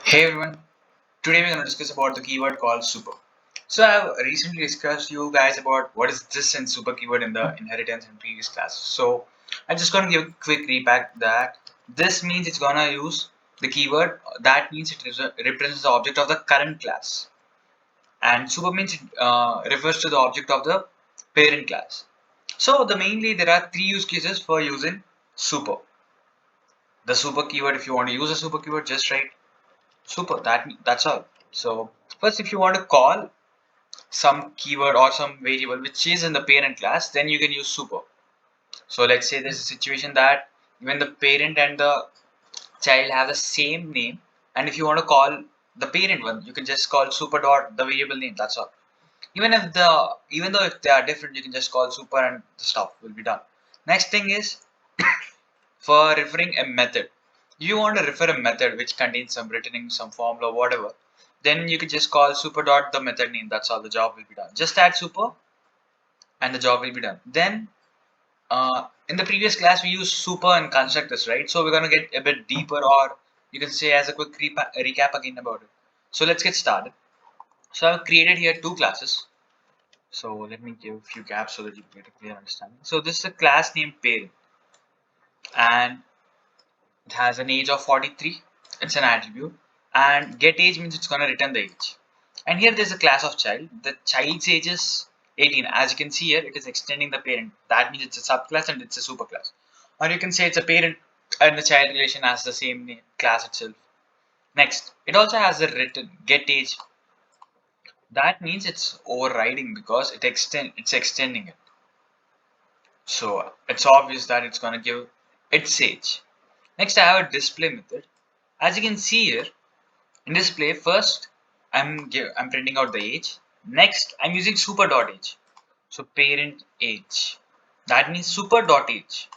Hey everyone, today we're going to discuss about the keyword called super. So I have recently discussed you guys about what is this and super keyword in the inheritance in previous classes. So I'm just going to give a quick recap that this means it's going to use the keyword that means it represents the object of the current class, and super means it refers to the object of the parent class. So mainly there are three use cases for using super. The super keyword, if you want to use a super keyword, just write super. That's all. So first, if you want to call some keyword or some variable which is in the parent class, then you can use super. So let's say there's a situation that when the parent and the child have the same name, and if you want to call the parent one, you can just call super dot the variable name. That's all. Even though if they are different, you can just call super and the stuff will be done. Next thing is for referring a method. You want to refer a method which contains some written in some formula, whatever. Then you can just call super dot the method name. That's all. The job will be done. Just add super, and the job will be done. Then in the previous class we used super and constructors, right? So we're gonna get a bit deeper, or you can say as a quick recap again about it. So let's get started. So I've created here two classes. So let me give a few gaps so that you get a clear understanding. So this is a class named parent, and it has an age of 43. It's an attribute. And get age means it's going to return the age. And here there's a class of child. The child's age is 18. As you can see here, it is extending the parent. That means it's a subclass and it's a superclass. Or you can say it's a parent and the child relation has the same name, class itself. Next, it also has a written get age. That means it's overriding because it's extending it. So it's obvious that it's going to give its age. Next, I have a display method. As you can see here, in display, first I'm printing out the age. Next, I'm using super dot age. So parent age. That means super dot age.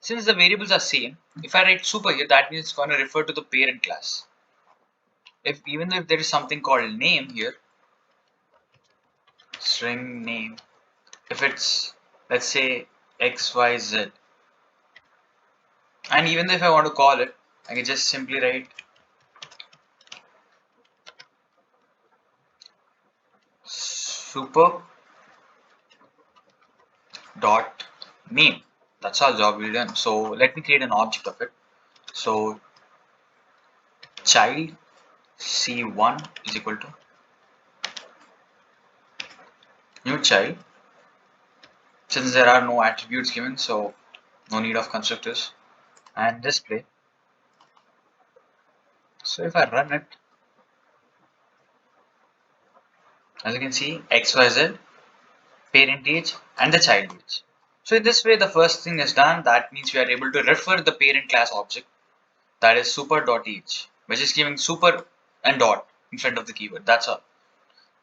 Since the variables are same, if I write super here, that means it's going to refer to the parent class. If even though if there is something called name here, string name, if it's let's say XYZ, and even though if I want to call it, I can just simply write super dot name. That's our job will done. So let me create an object of it. So child c1 is equal to new child. Since there are no attributes given, so no need of constructors, and display. So if I run it, as you can see, XYZ, parent age and the child age. So in this way, the first thing is done. That means we are able to refer the parent class object, that is super dot age, which is giving super and dot in front of the keyword. That's all.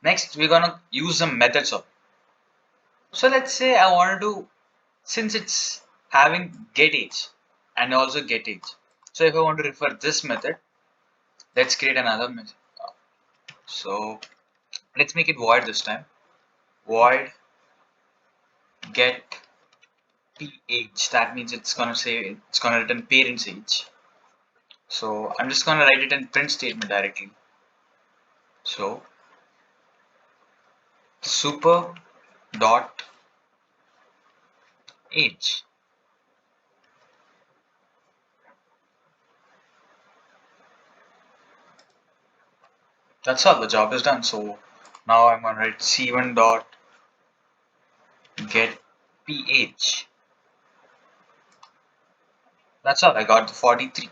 Next, we're gonna use some methods of it. So let's say I wanted to, since it's having get age and also get age. So if I want to refer this method, let's create another method. So let's make it void this time. Void get age. That means it's gonna say it's gonna return parent's age. So I'm just gonna write it in print statement directly. So super dot age. That's all. The job is done. So now I'm gonna write c1 dot get ph. That's all. I got the 43.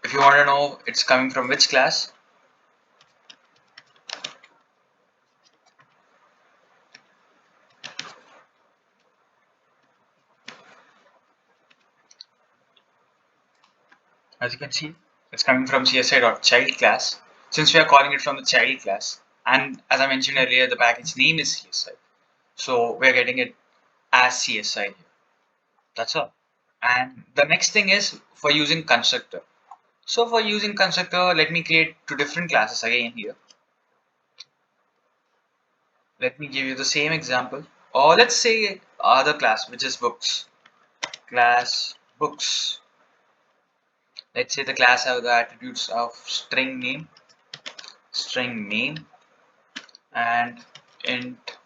If you want to know it's coming from which class, as you can see, it's coming from CSI.child class. Since we are calling it from the child class, and as I mentioned earlier, the package name is CSI. So we're getting it as CSI here. That's all. And the next thing is for using constructor. So for using constructor, let me create two different classes again here. Let me give you the same example. Or let's say other class, which is books. Class books. Let's say the class have the attributes of string name, and int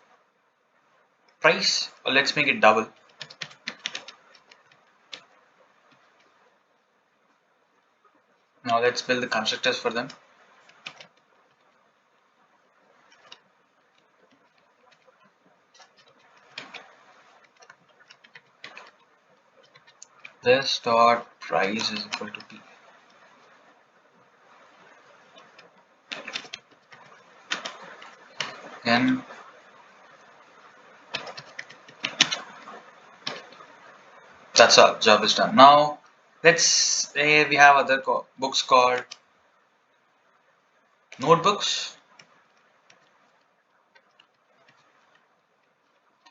price. Or let's make it double. Now let's build the constructors for them. This dot price is equal to p. Then that's all. Job is done. Now let's say we have other books called notebooks.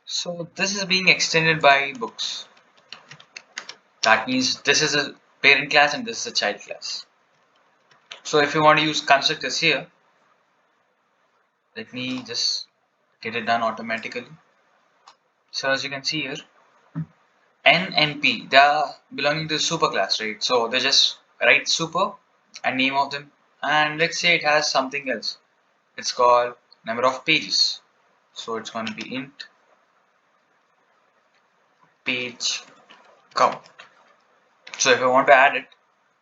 So this is being extended by books. That means this is a parent class and this is a child class. So if you want to use constructors here, let me just get it done automatically. So as you can see here, N and P, they are belonging to the super class, right? So they just write super and name of them. And let's say it has something else. It's called number of pages. So it's going to be int page count. So if I want to add it,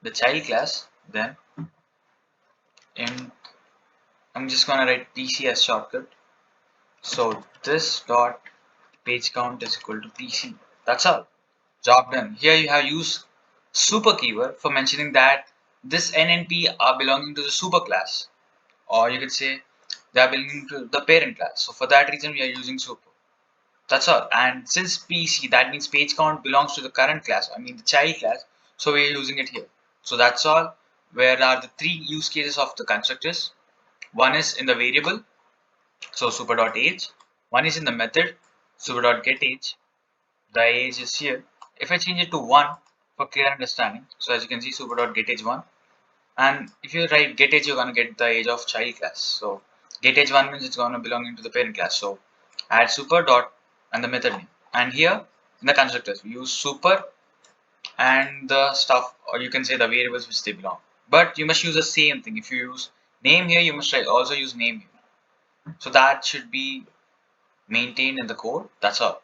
the child class, then int, I'm just going to write PC as shortcut. So this dot page count is equal to PC. That's all. Job done. Here you have used super keyword for mentioning that this N and P are belonging to the super class, or you could say they are belonging to the parent class. So for that reason we are using super. That's all. And since PC, that means page count belongs to the current class, I mean the child class, so we are using it here. So that's all. Where are the three use cases of the constructors? One is in the variable, so super.age. One is in the method, super.getAge. The age is here. If I change it to 1 for clear understanding, so as you can see super.getAge 1, and if you write getAge, you're going to get the age of child class. So getAge 1 means it's going to belong into the parent class. So add super dot and the method name, and here in the constructors we use super and the stuff, or you can say the variables which they belong, but you must use the same thing. If you use name here, you must also use name here. So that should be maintained in the code. That's all.